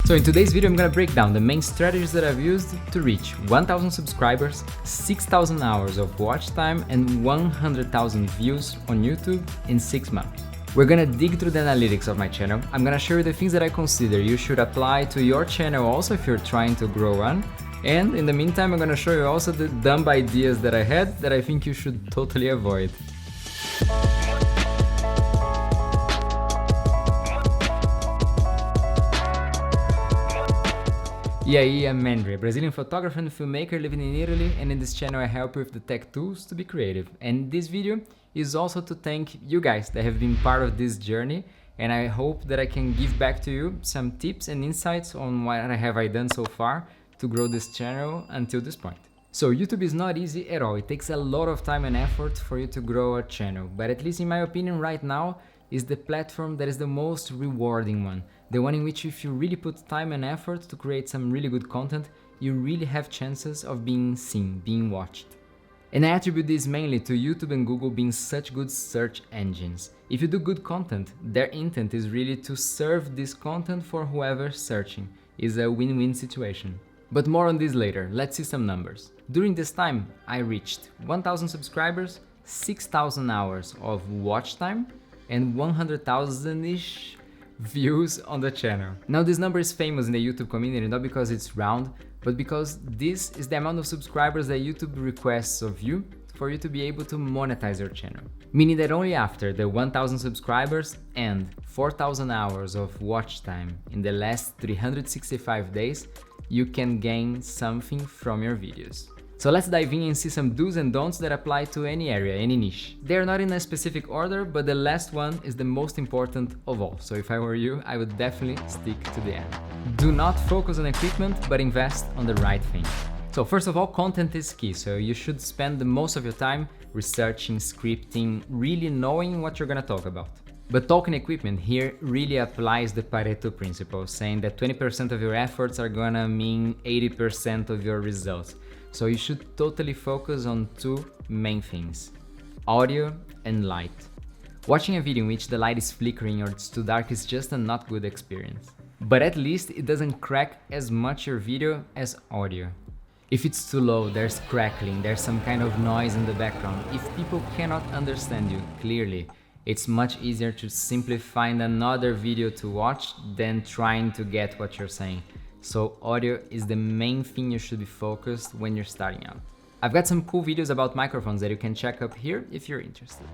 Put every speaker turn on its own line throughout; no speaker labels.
So in today's video, I'm gonna break down the main strategies that I've used to reach 1000 subscribers, 6000 hours of watch time, and 100,000 views on YouTube in 6 months. We're gonna dig through the analytics of my channel. I'm gonna show you the things that I consider you should apply to your channel also if you're trying to grow one. And in the meantime, I'm gonna show you also the dumb ideas that I had that I think you should totally avoid. E aí, I'm Andre, a Brazilian photographer and filmmaker living in Italy, and in this channel I help you with the tech tools to be creative. And this video is also to thank you guys that have been part of this journey, and I hope that I can give back to you some tips and insights on what have I done so far to grow this channel until this point. So YouTube is not easy at all. It takes a lot of time and effort for you to grow a channel, but at least in my opinion right now is the platform that is the most rewarding one. The one in which if you really put time and effort to create some really good content, you really have chances of being seen, being watched. And I attribute this mainly to YouTube and Google being such good search engines. If you do good content, their intent is really to serve this content for whoever's searching. It's a win-win situation. But more on this later, let's see some numbers. During this time, I reached 1000 subscribers, 6000 hours of watch time, and 100,000-ish views on the channel. Now this number is famous in the YouTube community not because it's round, but because this is the amount of subscribers that YouTube requests of you for you to be able to monetize your channel. Meaning that only after the 1000 subscribers and 4000 hours of watch time in the last 365 days, you can gain something from your videos. So let's dive in and see some do's and don'ts that apply to any area, any niche. They're not in a specific order, but the last one is the most important of all. So if I were you, I would definitely stick to the end. Do not focus on equipment, but invest on the right thing. So first of all, content is key. So you should spend the most of your time researching, scripting, really knowing what you're gonna talk about. But talking equipment here really applies the Pareto principle, saying that 20% of your efforts are gonna mean 80% of your results. So you should totally focus on two main things: audio and light. Watching a video in which the light is flickering or it's too dark is just a not good experience. But at least it doesn't crack as much your video as audio. If it's too low, there's crackling, there's some kind of noise in the background. If people cannot understand you clearly, it's much easier to simply find another video to watch than trying to get what you're saying. So audio is the main thing you should be focused when you're starting out. I've got some cool videos about microphones that you can check up here if you're interested.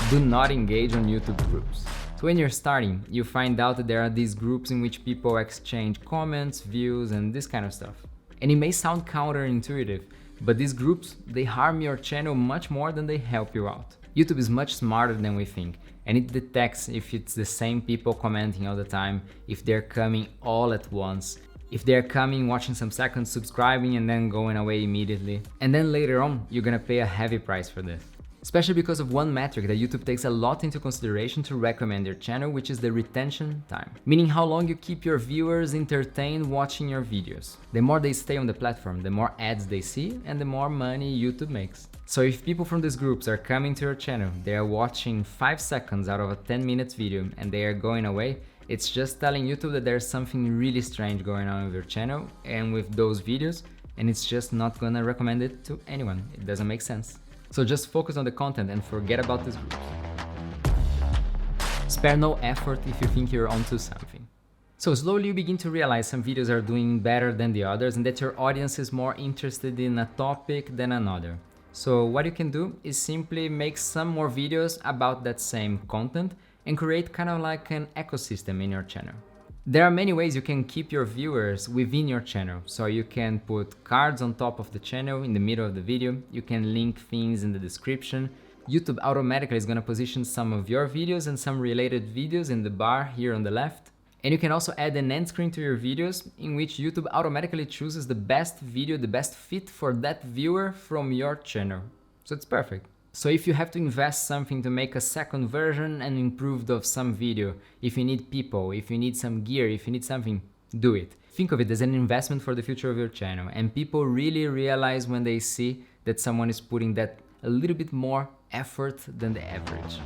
Do not engage on YouTube groups. So when you're starting, you find out that there are these groups in which people exchange comments, views, and this kind of stuff. And it may sound counterintuitive, but these groups, they harm your channel much more than they help you out. YouTube is much smarter than we think, and it detects if it's the same people commenting all the time, if they're coming all at once, if they're coming, watching some seconds, subscribing, and then going away immediately. And then later on, you're gonna pay a heavy price for this. Especially because of one metric that YouTube takes a lot into consideration to recommend your channel, which is the retention time. Meaning how long you keep your viewers entertained watching your videos. The more they stay on the platform, the more ads they see, and the more money YouTube makes. So if people from these groups are coming to your channel, they are watching 5 seconds out of a 10 minutes video and they are going away, it's just telling YouTube that there's something really strange going on with your channel and with those videos, and it's just not gonna recommend it to anyone. It doesn't make sense. So just focus on the content and forget about this group. Spare no effort if you think you're onto something. So slowly you begin to realize some videos are doing better than the others and that your audience is more interested in a topic than another. So what you can do is simply make some more videos about that same content and create kind of like an ecosystem in your channel. There are many ways you can keep your viewers within your channel. So you can put cards on top of the channel in the middle of the video. You can link things in the description. YouTube automatically is going to position some of your videos and some related videos in the bar here on the left. And you can also add an end screen to your videos in which YouTube automatically chooses the best video, the best fit for that viewer from your channel. So it's perfect. So if you have to invest something to make a second version and improved of some video, if you need people, if you need some gear, if you need something, do it. Think of it as an investment for the future of your channel, and people really realize when they see that someone is putting that a little bit more effort than the average.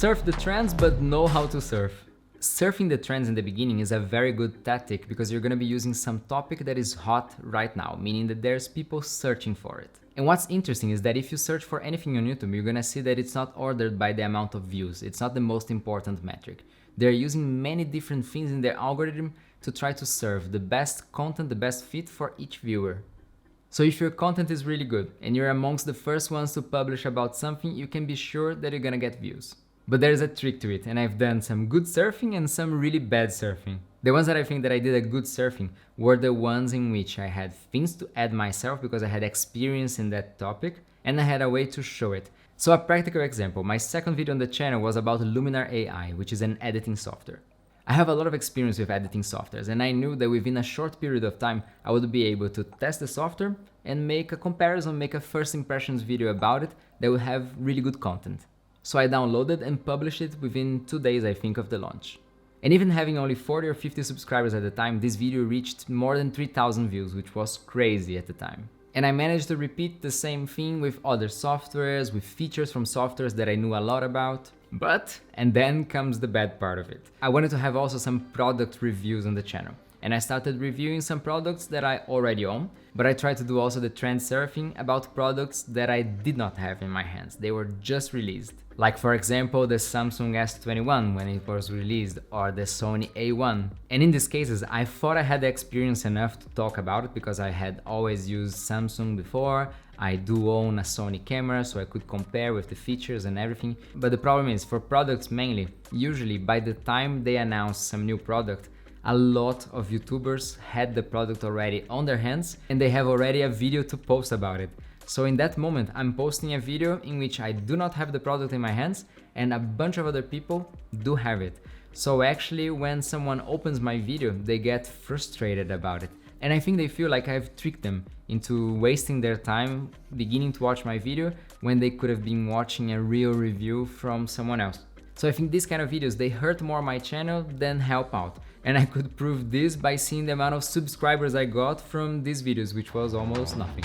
Surf the trends, but know how to surf. Surfing the trends in the beginning is a very good tactic because you're gonna be using some topic that is hot right now, meaning that there's people searching for it. And what's interesting is that if you search for anything on YouTube, you're gonna see that it's not ordered by the amount of views. It's not the most important metric. They're using many different things in their algorithm to try to serve the best content, the best fit for each viewer. So if your content is really good and you're amongst the first ones to publish about something, you can be sure that you're gonna get views. But there's a trick to it, and I've done some good surfing and some really bad surfing. The ones that I think that I did a good surfing were the ones in which I had things to add myself because I had experience in that topic and I had a way to show it. So a practical example, my second video on the channel was about Luminar AI, which is an editing software. I have a lot of experience with editing softwares and I knew that within a short period of time I would be able to test the software and make a comparison, make a first impressions video about it that would have really good content. So I downloaded and published it within 2 days, I think, of the launch. And even having only 40 or 50 subscribers at the time, this video reached more than 3,000 views, which was crazy at the time. And I managed to repeat the same thing with other softwares, with features from softwares that I knew a lot about. But, and then comes the bad part of it. I wanted to have also some product reviews on the channel. And I started reviewing some products that I already own, but I tried to do also the trend surfing about products that I did not have in my hands. They were just released. Like for example, the Samsung S21 when it was released, or the Sony A1. And in these cases, I thought I had the experience enough to talk about it because I had always used Samsung before. I do own a Sony camera, so I could compare with the features and everything. But the problem is, for products mainly, usually by the time they announce some new product, a lot of YouTubers had the product already on their hands and they have already a video to post about it. So in that moment, I'm posting a video in which I do not have the product in my hands and a bunch of other people do have it. So actually, when someone opens my video, they get frustrated about it. And I think they feel like I've tricked them into wasting their time beginning to watch my video when they could have been watching a real review from someone else. So I think these kind of videos, they hurt more my channel than help out. And I could prove this by seeing the amount of subscribers I got from these videos, which was almost nothing.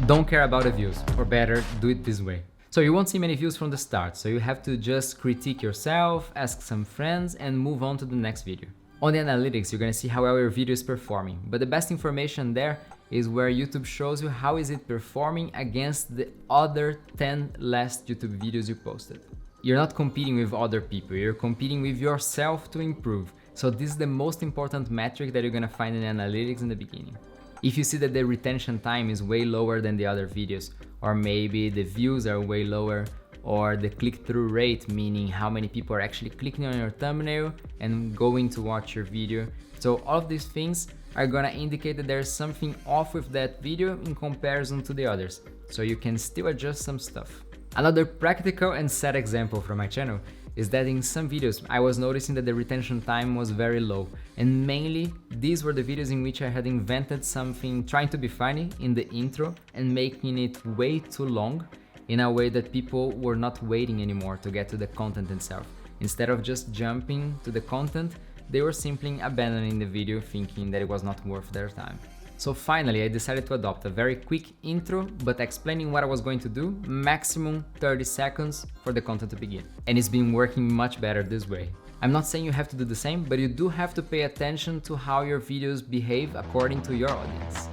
Don't care about the views, or better, do it this way. So you won't see many views from the start, so you have to just critique yourself, ask some friends, and move on to the next video. On the analytics, you're gonna see how well your video is performing, but the best information there is where YouTube shows you how is it performing against the other 10 last YouTube videos you posted. You're not competing with other people, you're competing with yourself to improve. So this is the most important metric that you're gonna find in analytics in the beginning. If you see that the retention time is way lower than the other videos, or maybe the views are way lower, or the click-through rate, meaning how many people are actually clicking on your thumbnail and going to watch your video. So all of these things are gonna indicate that there's something off with that video in comparison to the others. So you can still adjust some stuff. Another practical and sad example from my channel is that in some videos I was noticing that the retention time was very low, and mainly these were the videos in which I had invented something trying to be funny in the intro and making it way too long in a way that people were not waiting anymore to get to the content itself. Instead of just jumping to the content, they were simply abandoning the video thinking that it was not worth their time. So finally, I decided to adopt a very quick intro, but explaining what I was going to do, maximum 30 seconds for the content to begin. And it's been working much better this way. I'm not saying you have to do the same, but you do have to pay attention to how your videos behave according to your audience.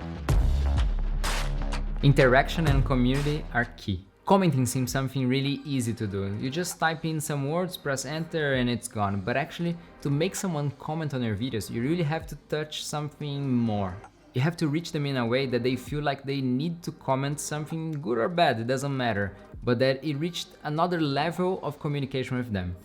Interaction and community are key. Commenting seems something really easy to do. You just type in some words, press enter and it's gone. But actually, to make someone comment on your videos, you really have to touch something more. You have to reach them in a way that they feel like they need to comment something good or bad, it doesn't matter, but that it reached another level of communication with them.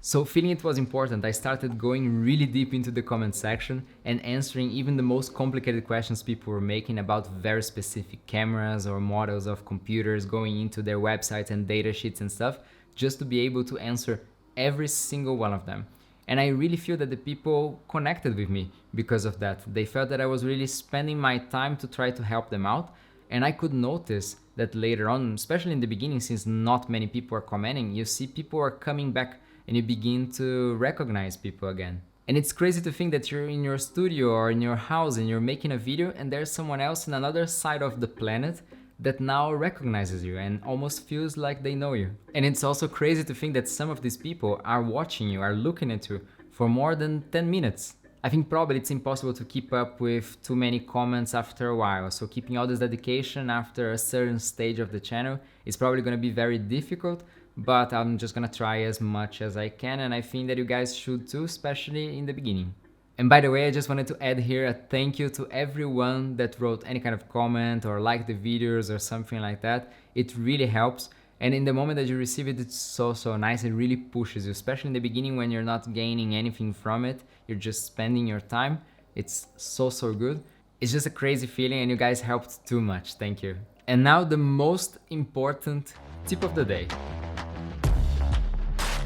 So feeling it was important, I started going really deep into the comment section and answering even the most complicated questions people were making about very specific cameras or models of computers, going into their websites and datasheets and stuff, just to be able to answer every single one of them. And I really feel that the people connected with me because of that. They felt that I was really spending my time to try to help them out. And I could notice that later on, especially in the beginning, since not many people are commenting, you see people are coming back and you begin to recognize people again. And it's crazy to think that you're in your studio or in your house and you're making a video and there's someone else in another side of the planet that now recognizes you and almost feels like they know you. And it's also crazy to think that some of these people are watching you, are looking at you for more than 10 minutes. I think probably it's impossible to keep up with too many comments after a while, so keeping all this dedication after a certain stage of the channel is probably going to be very difficult, but I'm just gonna try as much as I can, and I think that you guys should too, especially in the beginning. And by the way, I just wanted to add here a thank you to everyone that wrote any kind of comment or liked the videos or something like that. It really helps. And in the moment that you receive it, it's so nice. It really pushes you, especially in the beginning when you're not gaining anything from it. You're just spending your time. It's so good. It's just a crazy feeling, and you guys helped too much. Thank you. And now the most important tip of the day.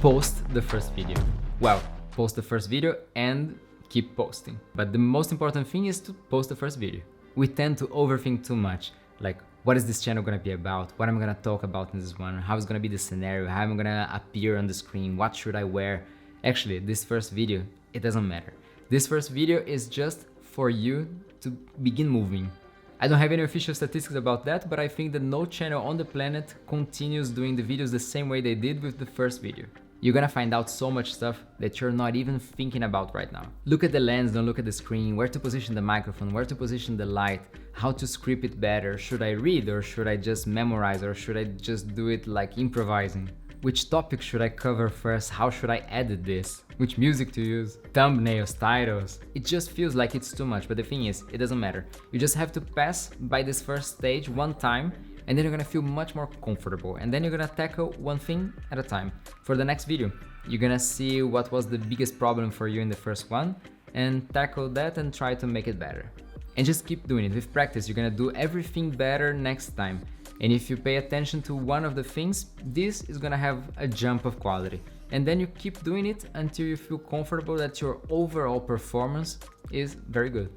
Post the first video. Well, post the first video and keep posting. But the most important thing is to post the first video. We tend to overthink too much. Like, what is this channel gonna be about? What am I gonna talk about in this one? How is gonna be the scenario? How am I gonna appear on the screen? What should I wear? Actually, this first video, it doesn't matter. This first video is just for you to begin moving. I don't have any official statistics about that, but I think that no channel on the planet continues doing the videos the same way they did with the first video. You're gonna find out so much stuff that you're not even thinking about right now. Look at the lens, don't look at the screen, where to position the microphone, where to position the light, how to script it better, should I read or should I just memorize or should I just do it like improvising? Which topic should I cover first, how should I edit this, which music to use, thumbnails, titles. It just feels like it's too much, but the thing is, it doesn't matter. You just have to pass by this first stage one time, and then you're gonna feel much more comfortable, and then you're gonna tackle one thing at a time. For the next video, you're gonna see what was the biggest problem for you in the first one and tackle that and try to make it better. And just keep doing it. With practice, you're gonna do everything better next time. And if you pay attention to one of the things, this is gonna have a jump of quality. And then you keep doing it until you feel comfortable that your overall performance is very good.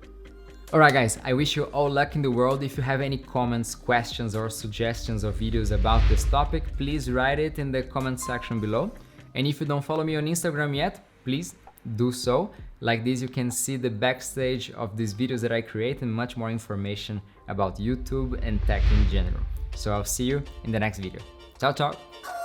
Alright guys, I wish you all luck in the world. If you have any comments, questions or suggestions of videos about this topic, please write it in the comment section below. And if you don't follow me on Instagram yet, please do so. Like this you can see the backstage of these videos that I create and much more information about YouTube and tech in general. So I'll see you in the next video. Ciao ciao!